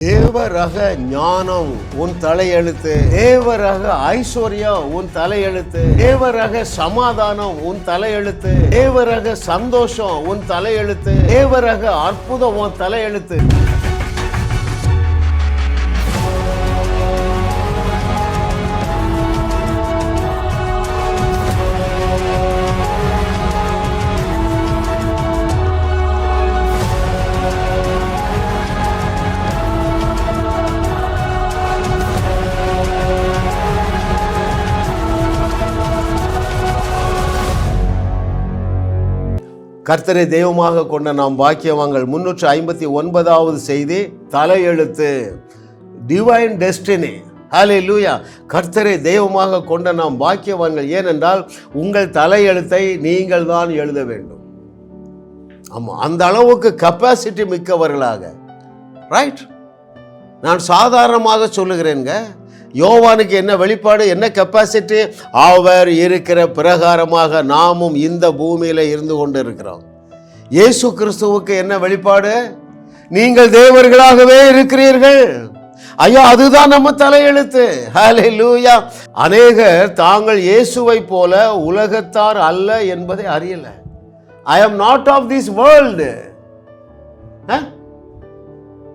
தேவரக ஞானம் உன் தலையெழுத்து, தேவரக ஐஸ்வர்யம் உன் தலையெழுத்து, தேவரக சமாதானம் உன் தலையெழுத்து, தேவரக சந்தோஷம் உன் தலையெழுத்து, தேவரக அற்புதம் உன் தலையெழுத்து. கர்த்தரை தெய்வமாக கொண்ட நாம் பாக்கியவான்கள். 359வது செய்தி, தலையெழுத்து, டிவைன் டெஸ்டினி. ஹல்லேலூயா. கர்த்தரை தெய்வமாக கொண்ட நாம் பாக்கியவான்கள். ஏனென்றால் உங்கள் தலையெழுத்தை நீங்கள் தான் எழுத வேண்டும். ஆமாம், அந்த அளவுக்கு கெப்பாசிட்டி மிக்கவர்களாக. ரைட். நான் சாதாரணமாக சொல்லுகிறேங்க. யோவானுக்கு என்ன வெளிப்பாடு, என்ன கெப்பாசிட்டி? அவர் இருக்கிற பிரகாரமாக நாமும் இந்த பூமியில் இருந்து கொண்டு இருக்கிறோம். இயேசு கிறிஸ்துவுக்கு என்ன வெளிப்பாடு? நீங்கள் தேவர்களாகவே இருக்கிறீர்கள். ஐயா, அதுதான் நம்ம தலையெழுத்து. ஹல்லேலூயா. அநேகர் தாங்கள் இயேசுவை போல உலகத்தார் அல்ல என்பதை அறியல. ஐ am not of this world.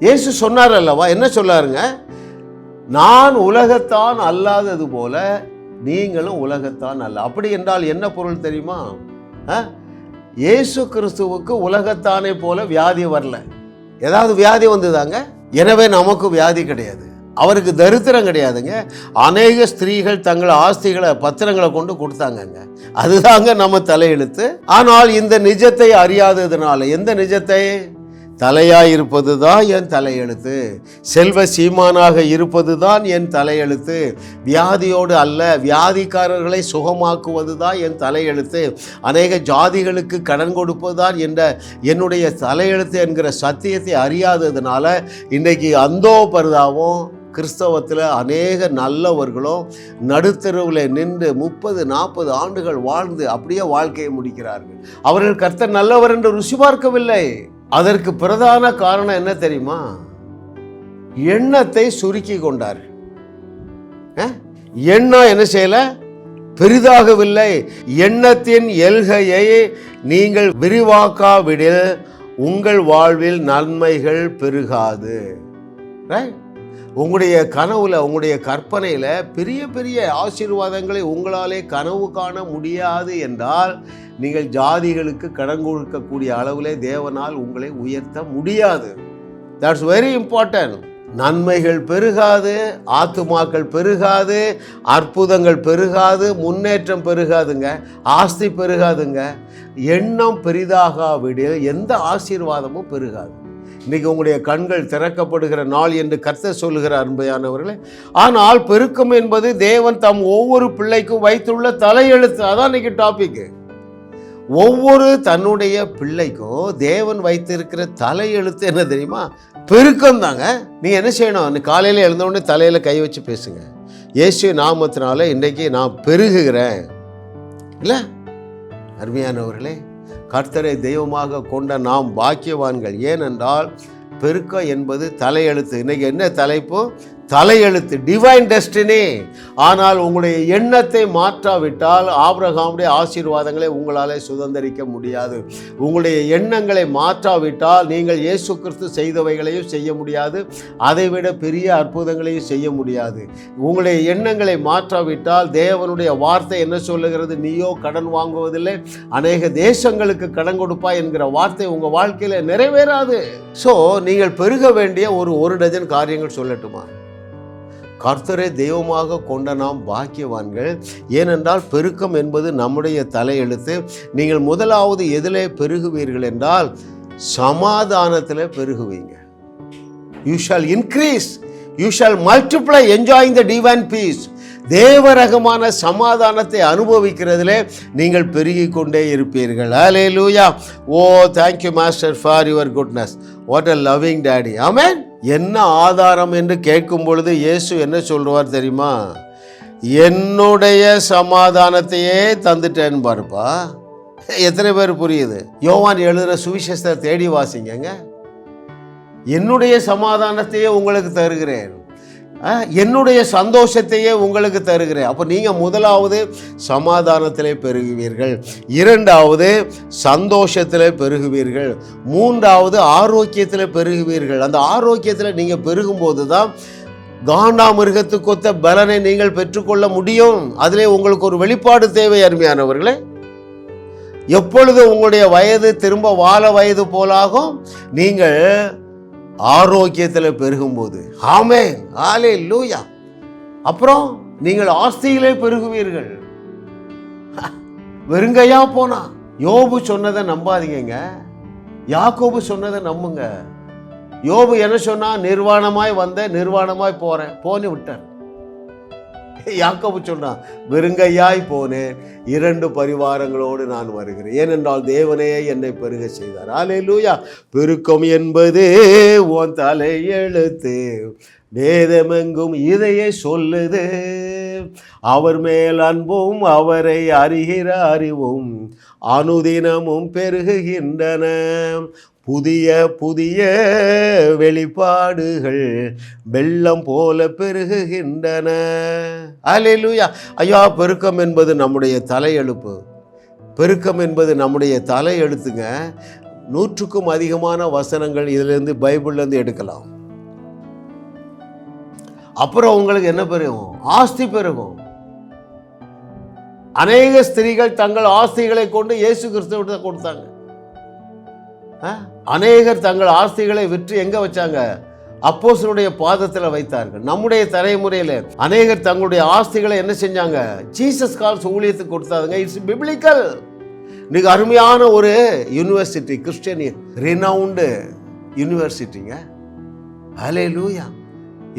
இயேசு சொன்னார் அல்லவா? என்ன சொன்னாருங்க? நான் உலகத்தான் அல்லாதது போல நீங்களும் உலகத்தான் அல்ல. அப்படி என்றால் என்ன பொருள் தெரியுமா? இயேசு கிறிஸ்துவுக்கு உலகத்தானே போல வியாதி வரல. ஏதாவது வியாதி வந்ததாங்க? எனவே நமக்கு வியாதி கிடையாது. அவருக்கு தரித்திரம் கிடையாதுங்க. அநேக ஸ்திரீகள் தங்கள் ஆஸ்திகளை பத்திரங்களை கொண்டு கொடுத்தாங்கங்க. அதுதாங்க நம்ம தலையெழுத்து. ஆனால் இந்த நிஜத்தை அறியாததுனால, எந்த நிஜத்தை? தலையாய் இருப்பது தான் என் தலையெழுத்து, செல்வ சீமானாக இருப்பது தான் என் தலையெழுத்து, வியாதியோடு அல்ல வியாதிக்காரர்களை சுகமாக்குவது தான் என் தலையெழுத்து, அநேக ஜாதிகளுக்கு கடன் கொடுப்பது தான் என்னுடைய தலையெழுத்து என்கிற சத்தியத்தை அறியாததுனால இன்றைக்கு அந்தோ பரிதாபம் கிறிஸ்தவத்தில் அநேக நல்லவர்களும் நடுத்தருவில் நின்று 30-40 ஆண்டுகள் வாழ்ந்து அப்படியே வாழ்க்கையை முடிக்கிறார்கள். அவர்கள் கர்த்தர் நல்லவர் என்று ருசி பார்க்கவில்லை. அதற்கு பிரதான காரணம் என்ன தெரியுமா? எண்ணத்தை சுருக்கி கொண்டார். எண்ணம் என்ன செய்யல? பெரிதாகவில்லை. எண்ணத்தின் எல்கையை நீங்கள் விரிவாக்காவிடில் உங்கள் வாழ்வில் நன்மைகள் பெருகாது. உங்களுடைய கனவுல, உங்களுடைய கற்பனையில் பெரிய பெரிய ஆசீர்வாதங்களை உங்களாலே கனவு காண முடியாது என்றால் நீங்கள் ஜாதிகளுக்கு கடன் கொடுக்கக்கூடிய அளவிலே தேவனால் உங்களை உயர்த்த முடியாது. That's very important. நன்மைகள் பெருகாது, ஆத்துமாக்கள் பெருகாது, அற்புதங்கள் பெருகாது, முன்னேற்றம் பெருகாதுங்க, ஆஸ்தி பெருகாதுங்க. எண்ணம் பெரிதாகாவிடில் எந்த ஆசீர்வாதமும் பெருகாது. இன்றைக்கி உங்களுடைய கண்கள் திறக்கப்படுகிற நாள் என்று கர்த்தர் சொல்லுகிற அன்பையானவர்களே. ஆனால் பெருக்கம் என்பது தேவன் தம் ஒவ்வொரு பிள்ளைக்கும் வைத்துள்ள தலையெழுத்து. அதான் இன்னைக்கு டாபிக். ஒவ்வொரு தன்னுடைய பிள்ளைக்கும் தேவன் வைத்திருக்கிற தலையெழுத்து என்ன தெரியுமா? பெருக்கம் தாங்க. நீங்கள் என்ன செய்யணும்? காலையில் எழுந்தவுடனே தலையில் கை வச்சு பேசுங்க. இயேசு நாமத்தினால இன்றைக்கி நான் பெருகுகிறேன். இல்லை அருமையானவர்களே, கர்த்தரை தெய்வமாக கொண்ட நாம் பாக்கியவான்கள். ஏனென்றால் பெருக்கம் என்பது தலையெழுத்து. இன்னைக்கு என்ன தலைப்பு? தலையெழுத்து, டிவைன் டெஸ்டினி. ஆனால் உங்களுடைய எண்ணத்தை மாற்றாவிட்டால் ஆபிரகாமுடைய ஆசீர்வாதங்களை உங்களால் சுதந்திரிக்க முடியாது. உங்களுடைய எண்ணங்களை மாற்றாவிட்டால் நீங்கள் இயேசு கிறிஸ்து செய்தவைகளையும் செய்ய முடியாது, அதைவிட பெரிய அற்புதங்களையும் செய்ய முடியாது. உங்களுடைய எண்ணங்களை மாற்றாவிட்டால் தேவனுடைய வார்த்தை என்ன சொல்லுகிறது? நீயோ கடன் வாங்குவதில்லை, அநேக தேசங்களுக்கு கடன் கொடுப்பாய் என்கிற வார்த்தை உங்கள் வாழ்க்கையில் நிறைவேறாது. ஸோ நீங்கள் பெருக வேண்டிய ஒரு டஜன் காரியங்கள் சொல்லட்டுமா? கர்த்தரை தெய்வமாக கொண்ட நாம் பாக்கியவான்கள். ஏனென்றால் பெருக்கம் என்பது நம்முடைய தலையெழுத்து. நீங்கள் முதலாவது எதிலே பெருகுவீர்கள் என்றால் சமாதானத்தில் பெருகுவீங்க. You shall increase, you shall multiply, enjoying the divine peace. தேவரகமான சமாதானத்தை அனுபவிக்கிறதிலே நீங்கள் பெருகி கொண்டே இருப்பீர்கள். Hallelujah. Oh, thank you master for your goodness. What a loving daddy. Amen. என்ன ஆதாரம் என்று கேட்கும் பொழுது இயேசு என்ன சொல்லுவார் தெரியுமா? என்னுடைய சமாதானத்தையே தந்துட்டேன்னு பாருப்பா. எத்தனை பேர் புரியுது? யோவான் எழுதுகிற சுவிசேஷத்தை தேடி வாசிங்கங்க. என்னுடைய சமாதானத்தையே உங்களுக்கு தருகிறேன், என்னுடைய சந்தோஷத்தையே உங்களுக்கு தருகிறேன். அப்போ நீங்கள் முதலாவது சமாதானத்திலே பெருகுவீர்கள், இரண்டாவது சந்தோஷத்தில் பெருகுவீர்கள், மூன்றாவது ஆரோக்கியத்தில் பெருகுவீர்கள். அந்த ஆரோக்கியத்தில் நீங்கள் பெருகும்போது தான் காண்டாமிருகத்துக்கு ஒத்த பலனை நீங்கள் பெற்றுக்கொள்ள முடியும். அதிலே உங்களுக்கு ஒரு வெளிப்பாடு தேவை அருமையானவர்களே. எப்பொழுது உங்களுடைய வயது திரும்ப வாழ வயது போலாகும்? நீங்கள் ஆரோக்கியத்தில் பெருகும்போது. ஆமென், ஹல்லேலூயா. அப்புறம் நீங்கள் ஆஸ்தியிலே பெருகுவீர்கள். வெறுங்கையா போனா யோபு சொன்னதை நம்பாதீங்க, யாக்கோபு சொன்னதை நம்புங்க. யோபு என்ன சொன்னா? நிர்வாணமாய் வந்த, நிர்வாணமாய் போறேன், போன்னு விட்டார். யாக்கோபு சொன்னான், வெறுங்கையாய் போனேன், 2 பரிவாரங்களோடு நான் வருகிறேன், ஏனென்றால் தேவனே என்னை பெருக செய்தார். ஹல்லேலூயா. பெருக்கம் என்பது உன் தலையெழுத்து, வேதமெங்கும் இதையே சொல்லுது. அவர் மேல் அன்பும் அவரை அறிகிற அறிவும் அனுதினமும் பெருகுகின்றன. புதிய புதிய வெளிப்பாடுகள் வெள்ளம் போல பெருகுகின்றன. ஹல்லேலூயா. ஐயா, பெருக்கம் என்பது நம்முடைய தலையெழுப்பு. பெருக்கம் என்பது நம்முடைய தலையெழுத்துங்க. 100க்கும் அதிகமான வசனங்கள் இதிலிருந்து பைபிள்லேருந்து எடுக்கலாம். அப்புறம் உங்களுக்கு என்ன பெருகும்? ஆஸ்தி பெருகும். அநேக ஸ்திரீகள் தங்கள் ஆஸ்திகளை கொண்டு இயேசு கிறிஸ்துவிட்ட கொடுத்தாங்க. அநேகர் தங்கள் ஆஸ்திகளை விற்று எங்க வச்சாங்க? அப்போஸ்தலருடைய பாதத்தில் வைத்தார்கள். நம்முடைய தலைமுறையில் அநேகர் தங்களுடைய ஆஸ்திகளை என்ன செஞ்சாங்க? ஜீசஸ் கால்ஸ் ஊழியத்துக்கு கொடுத்தாங்க. It's biblical. இன்னைக்கு அருமையான ஒரு யூனிவர்சிட்டி, கிறிஸ்டியன் ரினவுண்டு யூனிவர்சிட்டிங்க. ஹல்லேலூயா.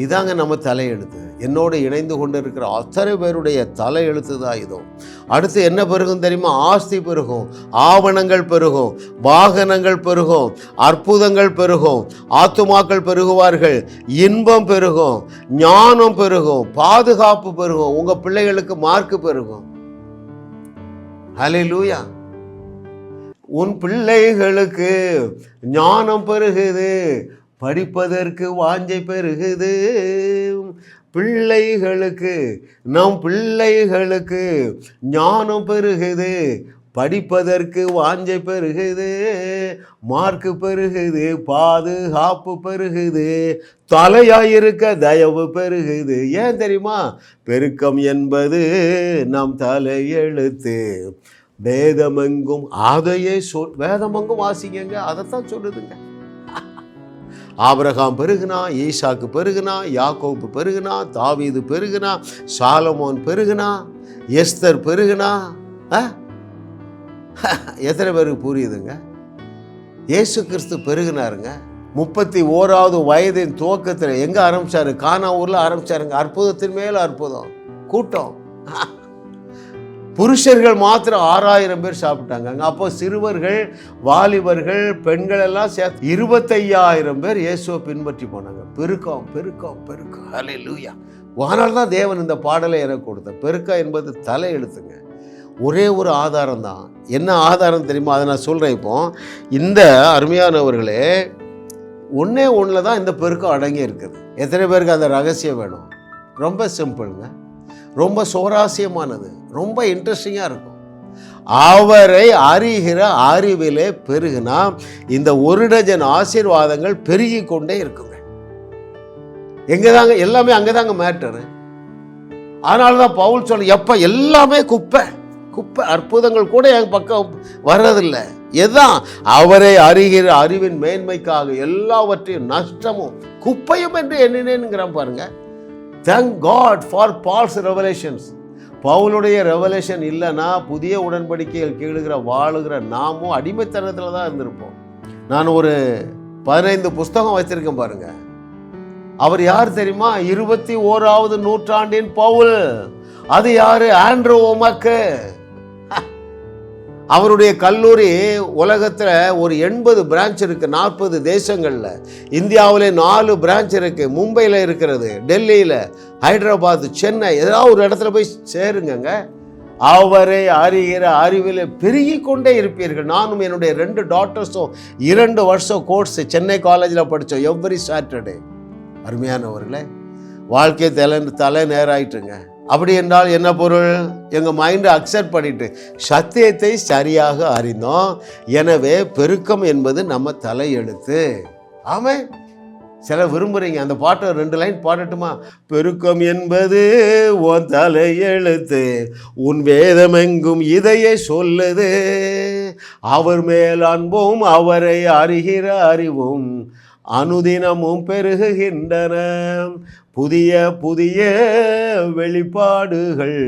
இதாங்க நம்ம தலையெழுத்து. என்னோடு இணைந்து கொண்டு இருக்கிற அத்தனை பேருடைய தலையெழுத்து தான் இதோ. அடுத்து என்ன பெருகும் தெரியுமா? ஆஸ்தி பெருகும், ஆவணங்கள் பெருகும், வாகனங்கள் பெருகும், அற்புதங்கள் பெருகும், ஆத்துமாக்கள் பெருகுவார்கள், இன்பம் பெருகும், ஞானம் பெருகும், பாதுகாப்பு பெருகும், உங்க பிள்ளைகளுக்கு மார்க்கு பெருகும். ஹல்லேலூயா. உன் பிள்ளைகளுக்கு ஞானம் பெருகுது, படிப்பதற்கு வாஞ்சை பெருகுது. பிள்ளைகளுக்கு, நம் பிள்ளைகளுக்கு ஞானம் பெருகுது, படிப்பதற்கு வாஞ்சை பெருகுது, மார்க்கு பெருகுது, பாதுகாப்பு பெருகுது, தலையாயிருக்க தயவு பெருகுது. ஏன் தெரியுமா? பெருக்கம் என்பது நம் தலையெழுத்து, வேதமெங்கும் அதையே வேதமெங்கும் வாசிக்கங்க, அதைத்தான் சொல்லுதுங்க. ஆபிரகாம் பெருகுனா, ஈசாக்கு பெருகுனா, யாக்கோபு பெருகுனா, தாவீது பெருகுனா, சாலமோன் பெருகுனா, எஸ்தர் பெருகுனா. எத்தனை பேருக்கு புரியுதுங்க? இயேசு கிறிஸ்து பெருகினாருங்க. 31வது வயதின் துவக்கத்தில் எங்கே ஆரம்பிச்சாரு? கானா ஊரில் ஆரம்பிச்சாருங்க. அற்புதத்தின் மேல அற்புதம், கூட்டம். புருஷர்கள் மாத்திரம் 6000 பேர் சாப்பிட்டாங்க. அப்போ சிறுவர்கள், வாலிபர்கள், பெண்கள் எல்லாம் சேர்த்து 25000 பேர் இயேசுவை பின்பற்றி போனாங்க. பெருக்கம் பெருக்கம் பெருக்கம். ஹல்லேலூயா. அதனால தான் தேவன் இந்த பாடலை எனக்கு கொடுத்தார். பெருக்கம் என்பது தலை எழுத்துங்க. ஒரே ஒரு ஆதாரம் தான். என்ன ஆதாரம் தெரியுமா? அதை நான் சொல்கிறேன். இப்போ இந்த அருமையானவர்களே, ஒன்றே ஒன்றில் தான் இந்த பெருக்கம் அடங்கி இருக்குது. எத்தனை பேருக்கு அந்த ரகசியம் வேணும்? ரொம்ப சிம்பிளுங்க, ரொம்ப சுவாரஸ்யமானது, ரொம்ப இன்ட்ரெஸ்டிங்காக இருக்கும். அவரை அறிகிற அறிவிலே பெருகுனா இந்த 1 டஜன் ஆசீர்வாதங்கள் பெருகி கொண்டே இருக்குங்க. எங்கதாங்க எல்லாமே அங்கதாங்க மேட்டரு. அதனாலதான் பவுல் சொல்ல, எப்ப எல்லாமே குப்பை குப்பை, அற்புதங்கள் கூட என் பக்கம் வர்றதில்லை. எதான்? அவரை அறிகிற அறிவின் மேன்மைக்காக எல்லாவற்றையும் நஷ்டமும் குப்பையும் என்று எண்ணினேன்னுங்கிறான் பாருங்க. Thank God for Paul's revelations. பவுலுடைய ரெவலேஷன் இல்லைன்னா புதிய உடன்படிக்கைகள் கீழுகிற வாழுகிற நாமும் அடிமைத்தனத்தில் தான் இருந்திருப்போம். நான் ஒரு 15 புஸ்தகம் வச்சிருக்கேன் பாருங்க. அவர் யார் தெரியுமா? 21வது நூற்றாண்டின் பவுல். அது யாரு? ஆண்ட்ரூ ஓமக்கு. அவருடைய கல்லூரி உலகத்தில் ஒரு 80 பிரான்ச் இருக்குது, 40 தேசங்களில். இந்தியாவில் 4 பிரான்ச் இருக்குது. மும்பையில் இருக்கிறது, டெல்லியில், ஹைதராபாத், சென்னை. ஏதாவது ஒரு இடத்துல போய் சேருங்க. அவரை அறிகிற அறிவில் பெருகி கொண்டே இருப்பீர்கள். நானும் என்னுடைய 2 டாக்டர்ஸும் 2 வருஷம் கோர்ஸ் சென்னை காலேஜில் படித்தோம். Every Saturday. அருமையானவர்களே, வாழ்க்கை தலை நேராயிட்டுங்க. அப்படி என்றால் என்ன பொருள்? எங்கள் மைண்டை அக்செப்ட் பண்ணிட்டு சத்தியத்தை சரியாக அறிந்தோம். எனவே பெருக்கம் என்பது நம்ம தலையெழுத்து. ஆமாம், சில விரும்புகிறீங்க அந்த பாட்டை 2 லைன் பாடட்டுமா? பெருக்கம் என்பது உன் தலையெழுத்து, உன் வேதமெங்கும் இதையே சொல்லுது, அவர் மேல் அன்பும் அவரை அறிகிற அறிவும் அனுதினமும் பெருகுகின்றன, புதிய புதிய வெளிப்பாடுகள்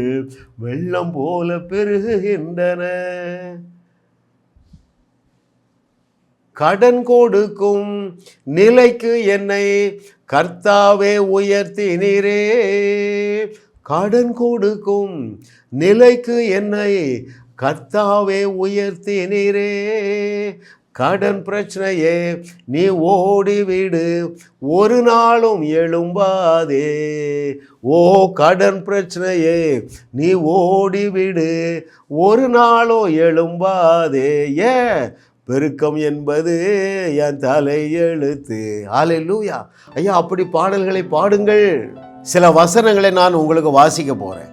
வெள்ளம் போல பெருகுகின்றன. கடன் கொடுக்கும் நிலைக்கு என்னை கர்த்தாவே உயர்த்தினீரே. கடன் கொடுக்கும் நிலைக்கு என்னை கர்த்தாவே உயர்த்தினீரே. கடன் பிரச்சனையே நீ ஓடிவிடு, ஒரு நாளும் எழும்பாதே. ஓ கடன் பிரச்சனையே நீ ஓடிவிடு, ஒரு நாளும் எழும்பாதே. ஏன்? பெருக்கம் என்பது என் தலையெழுத்து. ஹல்லேலூயா. ஐயா, அப்படி பாடல்களை பாடுங்கள். சில வசனங்களை நான் உங்களுக்கு வாசிக்க போகிறேன்.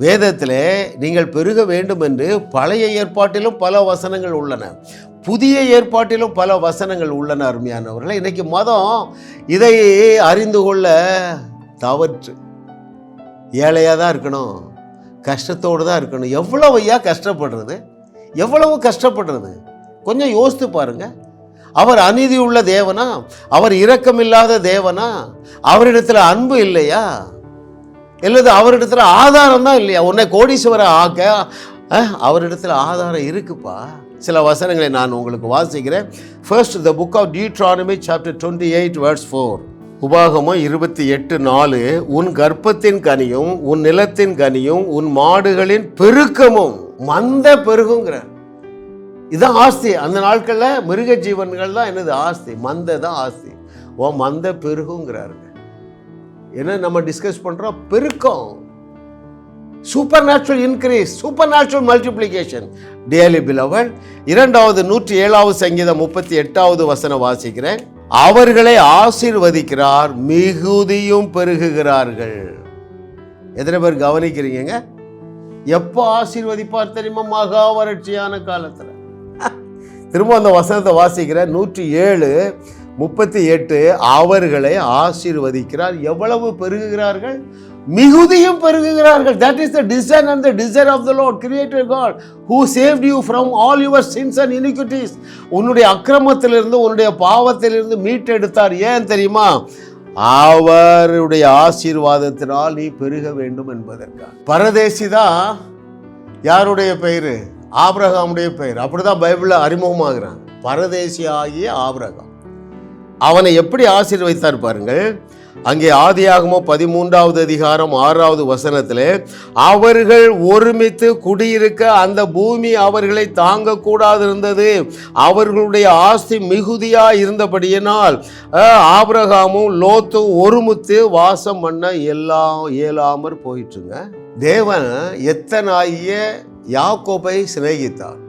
வேதத்தில் நீங்கள் பெருக வேண்டும் என்று பழைய ஏற்பாட்டிலும் பல வசனங்கள் உள்ளன, புதிய ஏற்பாட்டிலும் பல வசனங்கள் உள்ளன. அருமையானவர்களே, இன்றைக்கி மதம் இதை அறிந்து கொள்ள தவற்று. ஏழையாக தான் இருக்கணும், கஷ்டத்தோடு தான் இருக்கணும். எவ்வளவு ஐயா கஷ்டப்படுறது, எவ்வளவு கஷ்டப்படுறது கொஞ்சம் யோசித்து பாருங்க. அவர் அநீதி உள்ள தேவனா? அவர் இரக்கமில்லாத தேவனா? அவரிடத்தில் அன்பு இல்லையா? இல்லது அவரிடத்தில் ஆதாரம் தான் இல்லையா? உன்னை கோடீஸ்வர ஆக்க அவரிடத்தில் ஆதாரம் இருக்குப்பா. சில வசனங்களை நான் உங்களுக்கு வாசிக்கிறேன். First, the book of Deuteronomy chapter 28 verse 4. உபாகமம் 28:4. உன் கர்ப்பத்தின் கனியும் உன் நிலத்தின் கனியும் உன் மாடுகளின் பெருக்கமும் மந்த பெருகுங்கிறார். இதுதான் ஆஸ்தி. அந்த நாட்களில் மிருக ஜீவன்கள் தான் என்னது ஆஸ்தி, மந்த தான் ஆஸ்தி. ஓ மந்த பெருகுங்கிறாருங்க. என்ன நம்ம டிஸ்கஸ் பண்ணுறோம்? பெருக்கம், super natural increase, super natural multiplication. Dearly beloved, 107வது சங்கீதம் 38வது வசனம் வாசிக்கிறேன். அவர்களை ஆசீர்வதிக்கிறார், மிகுதியும் பெருகுகிறார்கள். எத்தனை பேர் கவனிக்கிறீங்க? எப்போ ஆசீர்வதிப்பார் தெரியுமா? மகா வறட்சியான காலத்தில். திரும்ப அந்த வசனத்தை வாசிக்கிறேன். 107:38. அவர்களை ஆசீர்வதிக்கிறார். எவ்வளவு பெருகுகிறார்கள்? மிகுதியும் பெருகுகிறார்கள். That is the design and the desire of the Lord, Creator God, who saved you from all your sins and iniquities. உன்னுடைய அக்கிரமத்திலிருந்து உன்னுடைய பாவத்திலிருந்து மீட்டெடுத்தார். ஏன் தெரியுமா? அவருடைய ஆசீர்வாதத்தினால் நீ பெருக வேண்டும் என்பதற்காக. பரதேசி தான் யாருடைய பெயர்? ஆபிரகாமுடைய பெயர். அப்படிதான் பைபிளில் அறிமுகமாகிறான். பரதேசி ஆகிய ஆபிரகாம். அவனை எப்படி ஆசீர்வதித்தார் பாருங்கள். அங்கே ஆதியாகமம் 13வது அதிகாரம் 6வது வசனத்தில், அவர்கள் ஒருமித்து குடியிருக்க அந்த பூமி அவர்களை தாங்கக்கூடாது இருந்தது, அவர்களுடைய ஆஸ்தி மிகுதியா இருந்தபடியினால் ஆபிரகாமும் லோத்தும் ஒருமித்து வாசம் பண்ண இயலாமற் போயிட்டுங்க. தேவன் எத்தனாகிய யாக்கோபை சிநேகித்தார்,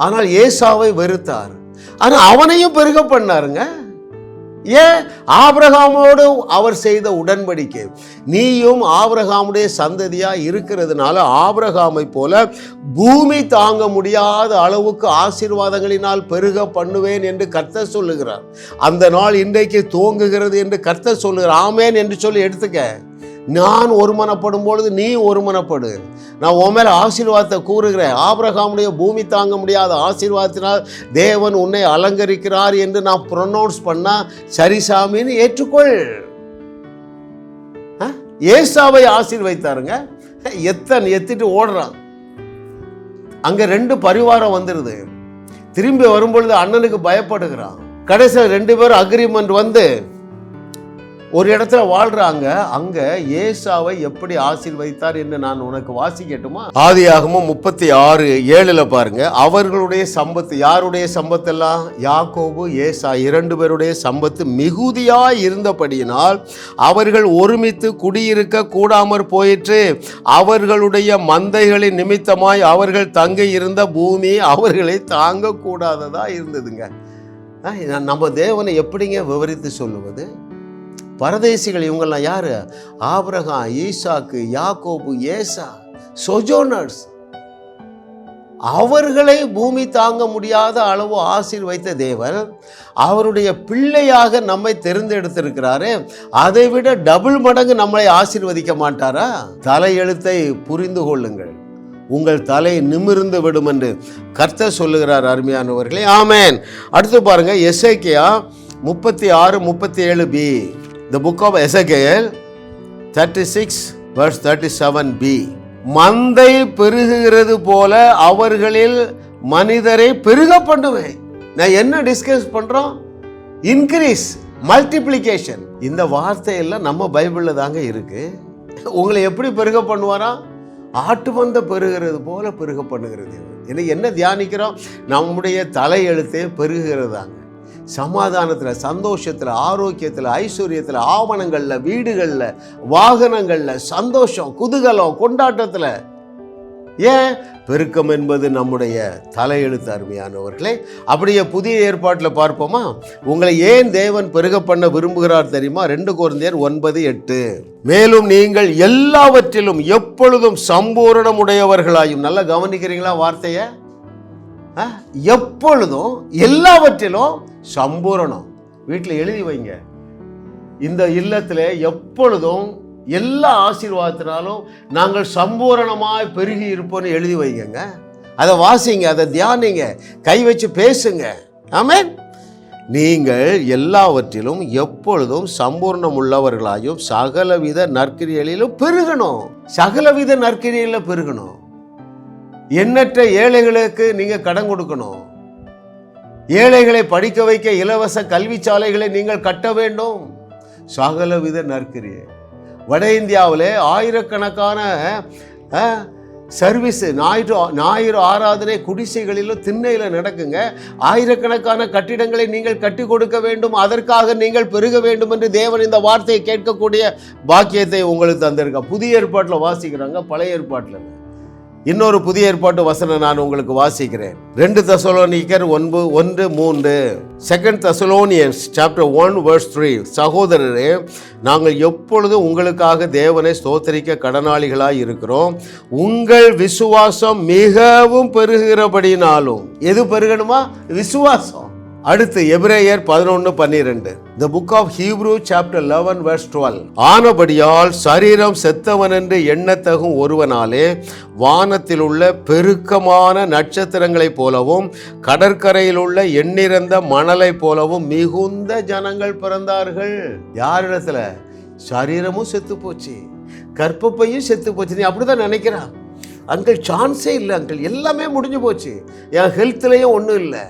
ஆனால் ஏசாவை வெறுத்தார். ஆனால் அவனையும் பெருக பண்ணாருங்க. ஏன்? ஆபிரகாமோடு அவர் செய்த உடன்படிக்கை. நீயும் ஆபிரகாமுடைய சந்ததியா இருக்கிறதுனால ஆபிரகாமை போல பூமி தாங்க முடியாத அளவுக்கு ஆசீர்வாதங்களினால் பெருக பண்ணுவேன் என்று கர்த்தர் சொல்லுகிறார். அந்த நாள் இன்றைக்கு துவங்குகிறது என்று கர்த்தர் சொல்லுகிறார். ஆமேன் என்று சொல்லி எடுத்துக்க. நான் ஒருமனப்படும் பொழுது நீ ஒருமனப்படு. நான் உன் மேலே ஆசீர்வாதத்தை கூறுகிறேன். ஆபிரகாமுடைய பூமி தாங்க முடியாத ஆசீர்வாதத்தினால் தேவன் உன்னை அலங்கரிக்கிறார் என்று நான் ப்ரொனவுன்ஸ் பண்ணா சரிசாமின்னு ஏற்றுக்கொள். ஏசாவை ஆசீர்வதித்தாருங்க. எத்திட்டு ஓடுறான். அங்க 2 பரிவாரம் வந்துருது. திரும்பி வரும்பொழுது அண்ணனுக்கு பயப்படுகிறான். கடைசியில் 2 பேரும் அக்ரிமெண்ட் வந்து ஒரு இடத்துல வாழ்றாங்க. அங்க ஏசாவை எப்படி ஆசீர்வதித்தார் என்று நான் உனக்கு வாசிக்கட்டுமா? ஆதியாகமம் 36:7 பாருங்க. அவர்களுடைய சம்பத்து, யாருடைய சம்பத்தெல்லாம்? யாக்கோபு ஏசா 2 பேருடைய சம்பத்து மிகுதியாய் இருந்தபடியினால் அவர்கள் ஒருமித்து குடியிருக்க கூடாமற் போயிற்று. அவர்களுடைய மந்தைகளின் நிமித்தமாய் அவர்கள் தங்க இருந்த பூமி அவர்களை தாங்க கூடாததா இருந்ததுங்க. நம்ம தேவனை எப்படிங்க விவரித்து சொல்லுவது? பரதேசிகள் இவங்கெல்லாம் யாரு? ஆபிரகாம், ஈசாக்கு, யாக்கோபு, ஏசா, சொஜோனர்ஸ். அவர்களை பூமி தாங்க முடியாத அளவு ஆசீர்வதித்த தேவன் அவருடைய பிள்ளையாக நம்மை தேர்ந்தெடுத்திருக்கிறாரு. அதை விட டபுள் மடங்கு நம்மளை ஆசீர்வதிக்க மாட்டாரா? தலையெழுத்தை புரிந்து கொள்ளுங்கள், உங்கள் தலை நிமிர்ந்து விடும் என்று கர்த்தர் சொல்லுகிறார். அருமையானவர்களே, ஆமென். அடுத்து பாருங்க, எசேக்கியா 36:37b. The book of Ezekiel 36:37b. மந்தை பெருகுகிறது போல அவர்களில் மனிதரை பெருக பண்ணுவேன். நான் என்ன டிஸ்கஸ் பண்றோம்? Increase, multiplication. இந்த வார்த்தையெல்லாம் நம்ம பைபிள்ல தாங்க இருக்கு. உங்களை எப்படி பெருக பண்ணுவாரா? ஆட்டு மந்தை பெருகிறது போல பெருக பண்ணுகிறது. என்ன தியானிக்கிறோம்? நம்முடைய தலையெழுத்தே பெருகுகிறதாங்க. சமாதானத்தில், சந்தோஷத்தில், ஆரோக்கியத்தில், ஐஸ்வர்யத்தில், ஆவணங்களில், வீடுகளில், வாகனங்களில், சந்தோஷம், குதூகலம், கொண்டாட்டத்தில். ஏன்? பெருக்கம் என்பது நம்முடைய தலையெழுத்து. அருமையானவர்களே, அப்படியே புதிய ஏற்பாட்டில் பார்ப்போமா? உங்களை ஏன் தேவன் பெருக பண்ண விரும்புகிறார் தெரியுமா? 2 கொரிந்தியர் 9:8. மேலும் நீங்கள் எல்லாவற்றிலும் எப்பொழுதும் சம்பூரணமுடையவர்களாயும். நல்லா கவனிக்கிறீங்களா வார்த்தையை? எப்பொழுதும், எல்லாவற்றிலும் சம்பூரணம். வீட்டில் எழுதி வைங்க. இந்த இல்லத்தில் எப்பொழுதும் எல்லா ஆசீர்வாதத்தினாலும் நாங்கள் சம்பூரணமாய் பெருகி இருப்போன்னு எழுதி வைங்க. அதை வாசிங்க, அதை தியானிங்க, கை வச்சு பேசுங்க. ஆமென். நீங்கள் எல்லாவற்றிலும் எப்பொழுதும் சம்பூர்ணம் உள்ளவர்களாயும் சகலவித நற்கிரியலிலும் பெருகணும். சகலவித நற்கிரியலில் பெருகணும். எண்ணற்ற ஏழைகளுக்கு நீங்க கடன் கொடுக்கணும். ஏழைகளை படிக்க வைக்க இலவச கல்வி சாலைகளை நீங்கள் கட்ட வேண்டும். சகலவித நற்கிரியை. வட இந்தியாவில் ஆயிரக்கணக்கான சர்வீஸ், ஞாயிறு ஆராதனை குடிசைகளிலும் திண்ணையில் நடக்குங்க. ஆயிரக்கணக்கான கட்டிடங்களை நீங்கள் கட்டி கொடுக்க வேண்டும். அதற்காக நீங்கள் பெருக வேண்டும் என்று தேவன் இந்த வார்த்தையை கேட்கக்கூடிய பாக்கியத்தை உங்களுக்கு தந்திருக்கா. புதிய ஏற்பாட்டில் வாசிக்கிறாங்க, பழைய ஏற்பாட்டில். இன்னொரு புதிய ஏற்பாட்டு வசனம் நான் உங்களுக்கு வாசிக்கிறேன். 2 தெசலோனிக்கர் 1:3. 2 Thessalonians chapter 1:3. சகோதரரே, நாங்கள் எப்பொழுதும் உங்களுக்காக தேவனை ஸ்தோத்திரிக்க கடனாளிகளாய் இருக்கிறோம். உங்கள் விசுவாசம் மிகவும் பெருகிறபடினாலும். எது பெருகணுமா? விசுவாசம். அடுத்து எபிரேயர் 11:12. The book of Hebrew chapter 11:12. ஆனபடியால் சரீரம் செத்தவன் என்று எண்ணத்தகும் ஒருவனாலே வானத்தில் உள்ள பெருக்கமான நட்சத்திரங்களைப் போலவும் கடற்கரையில் உள்ள எண்ணிறந்த மணலை போலவும் மிகுந்த ஜனங்கள் பிறந்தார்கள். யாரிடத்துல? சரீரமும் செத்து போச்சு, கர்ப்பப்பையும் செத்து போச்சு. நீ அப்படிதான் நினைக்கிறான். அங்கிள் சான்ஸே இல்லை அங்கிள், எல்லாமே முடிஞ்சு போச்சு, என் ஹெல்த்லேயும் ஒன்றும் இல்லை,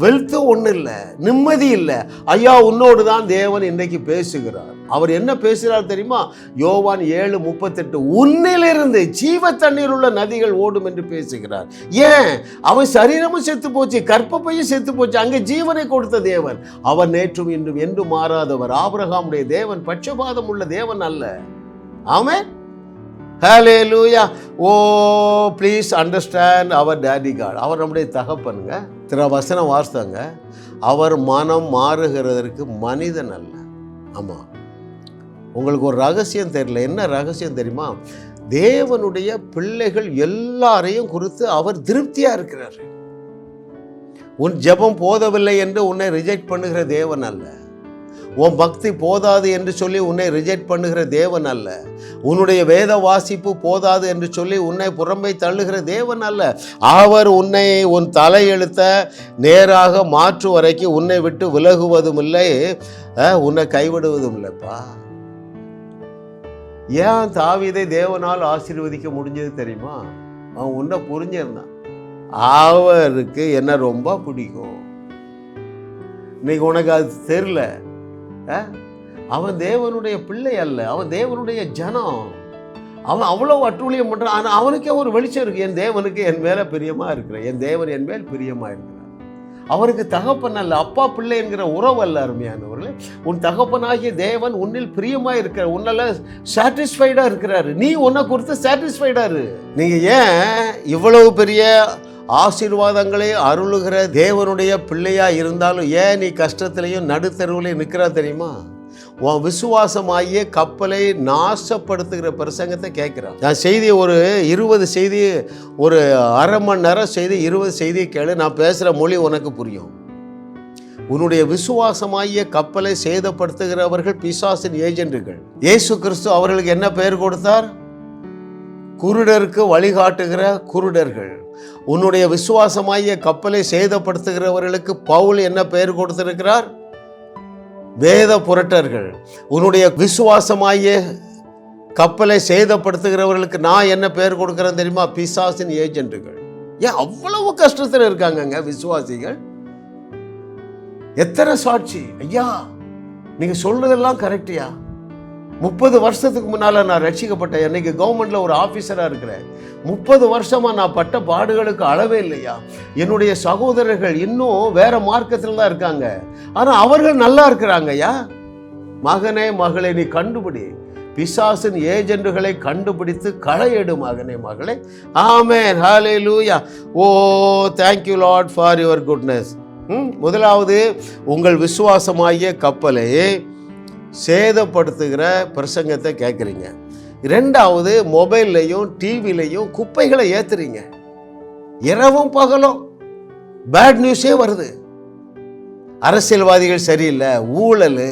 வெல்த்தும் ஒன்றும் இல்லை, நிம்மதி இல்லை. ஐயா, உன்னோடு தான் தேவன் இன்றைக்கு பேசுகிறார். அவர் என்ன பேசுகிறார் தெரியுமா? யோவான் 7:38. உன்னிலிருந்து ஜீவ தண்ணீர் உள்ள நதிகள் ஓடும் என்று பேசுகிறார். ஏன்? அவன் சரீரமும் செத்து போச்சு, கர்ப்பப்பையும் செத்து போச்சு. அங்கே ஜீவனை கொடுத்த தேவன். அவர் நேற்றும் இன்றும் என்றும் மாறாதவர். ஆபிரகாமுடைய தேவன் பட்சபாதம் உள்ள தேவன் அல்ல. Amen. Hallelujah. Oh please understand our daddy God. அவர் நம்முடைய தகப்பனுங்க. வசனம் வார்த்தைங்க. அவர் மனம் மாறுகிறதற்கு மனிதன் அல்ல. ஆமாம், உங்களுக்கு ஒரு ரகசியம் தெரியல. என்ன ரகசியம் தெரியுமா? தேவனுடைய பிள்ளைகள் எல்லாரையும் குறித்து அவர் திருப்தியாக இருக்கிறார். உன் ஜெபம் போதவில்லை என்று உன்னை ரிஜெக்ட் பண்ணுகிற தேவன் அல்ல. உன் பக்தி போதாது என்று சொல்லி உன்னை ரிஜெக்ட் பண்ணுகிற தேவன் அல்ல. உன்னுடைய வேத வாசிப்பு போதாது என்று சொல்லி உன்னை புறம்பை தள்ளுகிற தேவன் அல்ல. அவர் உன்னை உன் தலையெழுத்த நேராக மாற்று வரைக்கும் உன்னை விட்டு விலகுவதும் இல்லை, உன்னை கைவிடுவதும் இல்லைப்பா. ஏன் தாவீதை தேவனால் ஆசீர்வதிக்க முடிஞ்சது தெரியுமா? அவன் உன்னை புரிஞ்சிருந்தான். அவருக்கு என்ன ரொம்ப பிடிக்கும். இன்னைக்கு உனக்கு அது தெரியல. அவன் தேவனுடைய பிள்ளை அல்ல, அவன் தேவனுடைய ஜனம். அவன் அவ்வளோ அட்டூழியம் பண்ணுறான். ஆனால் அவனுக்கே ஒரு வெளிச்சம் இருக்குது. என் தேவனுக்கு என் மேலே பிரியமாக இருக்கிறேன், என் தேவன் என் மேல் பிரியமாக இருக்கிறார். அவருக்கு தகப்பன் அல்ல, அப்பா பிள்ளை என்கிற உறவு அல்ல. அருமையானவர்களே, உன் தகப்பனாகிய தேவன் உன்னில் பிரியமாக இருக்கிறார், உன்னால சாட்டிஸ்ஃபைடாக இருக்கிறாரு. நீ உன்னை குறித்து சாட்டிஸ்ஃபைடாக இரு. நீங்கள் ஏன் இவ்வளவு பெரிய ஆசீர்வாதங்களை அருளுகிற தேவனுடைய பிள்ளையா இருந்தாலும் ஏன் நீ கஷ்டத்திலையும் நடுத்தருவிலையும் நிற்கிறா தெரியுமா? உன் விசுவாசமாகிய கப்பலை நாசப்படுத்துகிற பிரசங்கத்தை கேட்கிறான். நான் செய்தி ஒரு 20 செய்தி, ஒரு அரை மணி நேரம் செய்தி, 20 செய்தியை கேளு, நான் பேசுகிற மொழி உனக்கு புரியும். உன்னுடைய விசுவாசமாகிய கப்பலை சேதப்படுத்துகிறவர்கள் பிசாசின் ஏஜென்ட்டுகள். இயேசு கிறிஸ்து அவர்களுக்கு என்ன பெயர் கொடுத்தார்? குருடருக்கு வழிகாட்டுகிற குருடர்கள். உன்னுடைய விசுவாசமாகிய கப்பலை சேதப்படுத்துகிறவர்களுக்கு பவுல் என்ன பெயர் கொடுத்திருக்கிறார்? வேத புரட்டர்கள். உன்னுடைய விசுவாசமாகிய கப்பலை சேதப்படுத்துகிறவர்களுக்கு நான் என்ன பெயர் கொடுக்கிறேன் தெரியுமா? பிசாசின் ஏஜென்ட்டுகள். ஏன் அவ்வளவு கஷ்டத்தில் இருக்காங்கங்க விசுவாசிகள்? எத்தனை சாட்சி! ஐயா, நீங்க சொல்றதெல்லாம் கரெக்டியா? 30 வருஷத்துக்கு முன்னால் நான் ரட்சிக்கப்பட்டேன். என்னைக்கு கவர்மெண்ட்டில் ஒரு ஆஃபீஸராக இருக்கிறேன். 30 வருஷமாக நான் பட்ட பாடுகளுக்கு அளவே இல்லையா. என்னுடைய சகோதரர்கள் இன்னும் வேற மார்க்கத்தில் தான் இருக்காங்க, ஆனால் அவர்கள் நல்லா இருக்கிறாங்க. ஐயா, மகனே மகளே, நீ கண்டுபிடி, பிசாசின் ஏஜென்ட்டுகளை கண்டுபிடித்து களையெடு மகனே மகளே. Amen, hallelujah. Oh, thank you Lord for your goodness. முதலாவது, உங்கள் விசுவாசமாகிய கப்பலை சேதப்படுத்துகிற பிரசங்கத்தை கேட்குறீங்க. ரெண்டாவது, மொபைல்லையும் டிவிலையும் குப்பைகளை ஏற்றுறீங்க. இரவும் பகலும் பேட் நியூஸே வருது. அரசியல்வாதிகள் சரியில்லை, ஊழல்,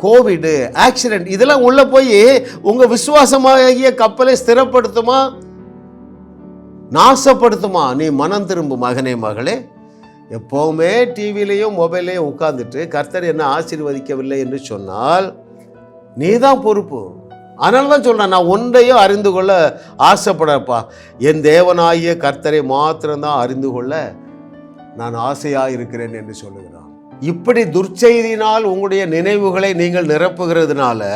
கோவிடு, ஆக்சிடென்ட், இதெல்லாம் உள்ள போய் உங்க விசுவாசமாகிய கப்பலை ஸ்திரப்படுத்துமா நாசப்படுத்துமா? நீ மனம் திரும்பு மகனே மகளே. எப்போவுமே டிவிலையும் மொபைல்லையும் உட்கார்ந்துட்டு கர்த்தர் என்ன ஆசீர்வதிக்கவில்லை என்று சொன்னால் நீ தான் பொறுப்பு. அதனால தான் சொல்கிறேன், நான் ஒன்றையும் அறிந்து கொள்ள ஆசைப்படப்பா. என் தேவனாகிய கர்த்தரை மாத்திரம்தான் அறிந்து கொள்ள நான் ஆசையாக இருக்கிறேன் என்று சொல்லுகிறான். இப்படி துர்ச்செய்தினால் உங்களுடைய நினைவுகளை நீங்கள் நிரப்புகிறதுனால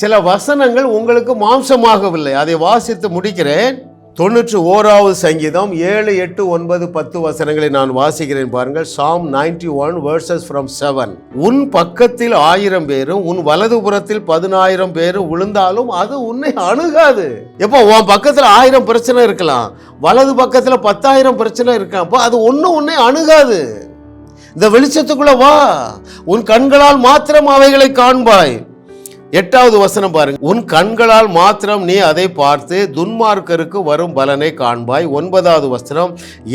சில வசனங்கள் உங்களுக்கு மாம்சமாகவில்லை. அதை வாசித்து முடிக்கிறேன். 91வது சங்கீதம் 7, 8, 9, 10 வசனங்களை நான் வாசிக்கிறேன் பாருங்கள். Psalm 91 verses from 7. உன் பக்கத்தில் 1000 பேரும் உன் வலதுபுறத்தில் 10,000 பேரும் விழுந்தாலும் அது உன்னை அணுகாது. எப்போ உன் பக்கத்தில் 1000 பிரச்சனை இருக்கலாம், வலது பக்கத்தில் 10,000 பிரச்சனை இருக்கலாம், அப்போ அது ஒன்றும் உன்னை அணுகாது. இந்த வெளிச்சத்துக்குள்ள வா, உன் கண்களால் மாத்திரம் அவைகளை காண்பாய். 8வது வசனம் பாருங்க. உன் கண்களால் மாத்திரம் நீ அதை பார்த்து துன்மார்க்கருக்கு வரும் பலனை காண்பாய். 9வது வசனம்.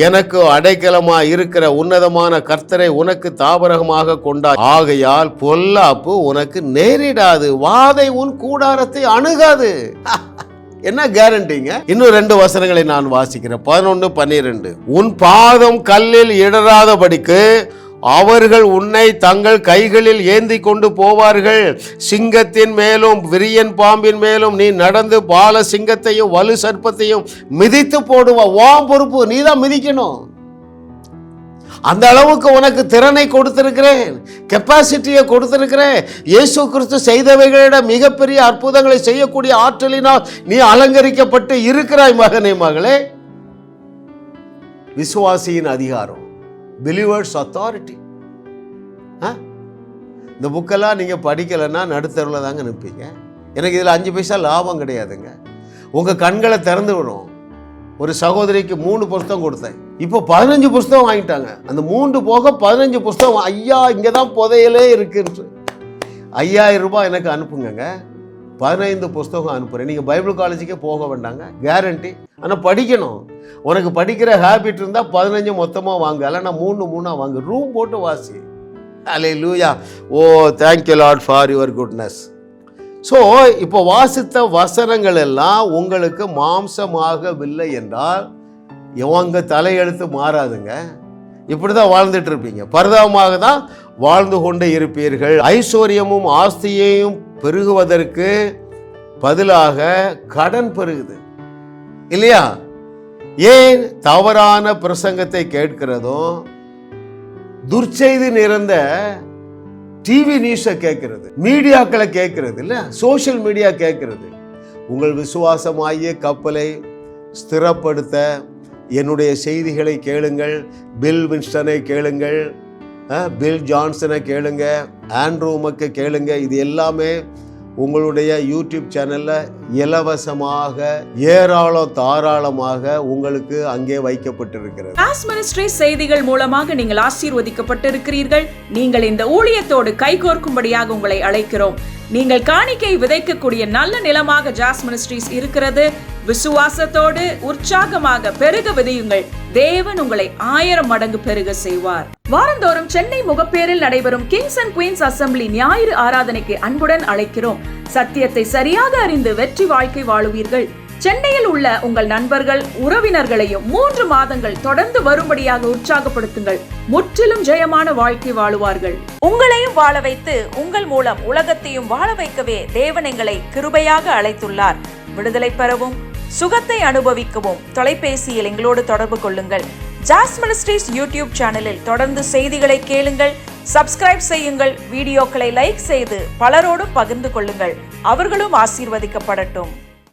எனக்கு அடைக்கலமாய் இருக்கிற உன்னதமான கர்த்தரை உனக்கு தாபரகமாக கொண்டாய், ஆகையால் பொல்லாப்பு உனக்கு நேரிடாது, வாதை உன் கூடாரத்தை அணுகாது. என்ன கேரண்டிங்க? இன்னும் 2 வசனங்களை நான் வாசிக்கிறேன். 11, 12. உன் பாதம் கல்லில் இடராதபடிக்கு அவர்கள் உன்னை தங்கள் கைகளில் ஏந்தி கொண்டு போவார்கள். சிங்கத்தின் மேலும் விரியன் பாம்பின் மேலும் நீ நடந்து பால சிங்கத்தையும் வலு சர்ப்பத்தையும் மிதித்து போடுவா. வாம் பொறுப்பு, நீ தான் மிதிக்கணும். அந்த அளவுக்கு உனக்கு திறனை கொடுத்திருக்கிறேன், கெப்பாசிட்டியை கொடுத்திருக்கிறேன். இயேசு கிறிஸ்து செய்தவைகளிட மிகப்பெரிய அற்புதங்களை செய்யக்கூடிய ஆற்றலினால் நீ அலங்கரிக்கப்பட்டு இருக்கிறாய் மகனே மகளே. விசுவாசியின் அதிகாரம், பிலீவர்ஸ் அத்தாரிட்டி. இந்த புக்கெல்லாம் நீங்கள் படிக்கலைன்னா நடுத்தருவில் தாங்க நிற்பீங்க. எனக்கு இதில் 5 பைசா லாபம் கிடையாதுங்க. உங்கள் கண்களை திறந்து விடும். ஒரு சகோதரிக்கு 3 புஸ்தகம் கொடுத்தேன், இப்போ 15 புஸ்தகம் வாங்கிட்டாங்க. அந்த 3 போக 15 புஸ்தகம். ஐயா, இங்கே தான் புதையலே இருக்குன்னு 5000 ரூபாய் எனக்கு அனுப்புங்க. 15 புஸ்தகம் அனுப்புகிறேன். நீங்கள் பைபிள் காலேஜுக்கே போக வேண்டாங்க, கேரண்டி. ஆனால் படிக்கணும். உனக்கு படிக்கிற ஹேபிட் இருந்தால் 15 மொத்தமாக வாங்க, இல்லைன்னா 3 வாங்க. ரூம் போட்டு வாசி. Hallelujah. Oh, thank you Lord for your goodness. So இப்போ வாசித்த வசனங்கள் எல்லாம் உங்களுக்கு மாம்சமாகவில்லை என்றால் இவங்க தலையெழுத்து மாறாதுங்க. இப்படி தான் வாழ்ந்துட்டு இருப்பீங்க, பரிதாபமாக தான் வாழ்ந்து கொண்டு இருப்பீர்கள். ஐஸ்வர்யமும் ஆஸ்தியையும் பெருகுவதற்கு பதிலாக கடன் பெருகுது இல்லையா? ஏன்? தவறான பிரசங்கத்தை கேட்கிறதும் துர்ச்செய்தி நிறைந்த டிவி நியூஸை கேட்கறது, மீடியாக்களை கேட்கறது இல்லை, சோஷியல் மீடியா கேட்கறது. உங்கள் விசுவாசமாகிய கப்பலை ஸ்திரப்படுத்த என்னுடைய செய்திகளை கேளுங்கள். பில் வின்ஸ்டனை கேளுங்கள், பில் ஜான்சனை கேளுங்க, ஆண்ட்ரூமக்கு கேளுங்க. இது எல்லாமே உங்களுடைய யூடியூப் சேனலில் இலவசமாக தாராளமாக உங்களுக்கு அங்கே வைக்கப்பட்டிருக்கிறது. ஜாஸ் மினிஸ்ட்ரிஸ் செய்திகள் மூலமாக நீங்கள் ஆசீர்வதிக்கப்பட்டிருக்கிறீர்கள். நீங்கள் இந்த ஊழியத்தோடு கைகோர்க்கும்படியாக உங்களை அழைக்கிறோம். நீங்கள் காணிக்கை விதைக்கக்கூடிய நல்ல நிலமாக ஜாஸ் மினிஸ்ட்ரிஸ் இருக்கிறது. விசுவாசத்தோடு உற்சாகமாக பெருக விதையுங்கள். தேவன் உங்களை 1000 மடங்கு பெருக செய்வார். வாரந்தோறும் சென்னை முகப்பேரில் நடைபெறும் கிங்ஸ் அண்ட் குயின்ஸ் அசெம்பிளி ஞாயிறு ஆராதனைக்கு அன்புடன் அழைக்கிறோம். சத்தியத்தை சரியாக அறிந்து வெற்றி வாழ்க்கை வாழுவீர்கள். சென்னையில் உள்ள உங்கள் நண்பர்கள் உறவினர்களையும் 3 மாதங்கள் தொடர்ந்து வரும்படியாக உற்சாகப்படுத்துங்கள். முற்றிலும் ஜெயமான வாழ்க்கை வாழுவார்கள். உங்களையும் வாழ வைத்து உங்கள் மூலம் உலகத்தையும் வாழ வைக்கவே தேவன் எங்களை கிருபையாக அழைத்துள்ளார். விடுதலை பெறவும் சுகத்தை அனுபவிக்கவும் தொலைபேசியில் எங்களோடு தொடர்பு கொள்ளுங்கள். ஜாஸ் மினிஸ்ட்ரிஸ் யூடியூப் சேனலில் தொடர்ந்து செய்திகளை கேளுங்கள். சப்ஸ்கிரைப் செய்யுங்கள். வீடியோக்களை லைக் செய்து பலரோடும் பகிர்ந்து கொள்ளுங்கள். அவர்களும் ஆசீர்வதிக்கப்படட்டும்.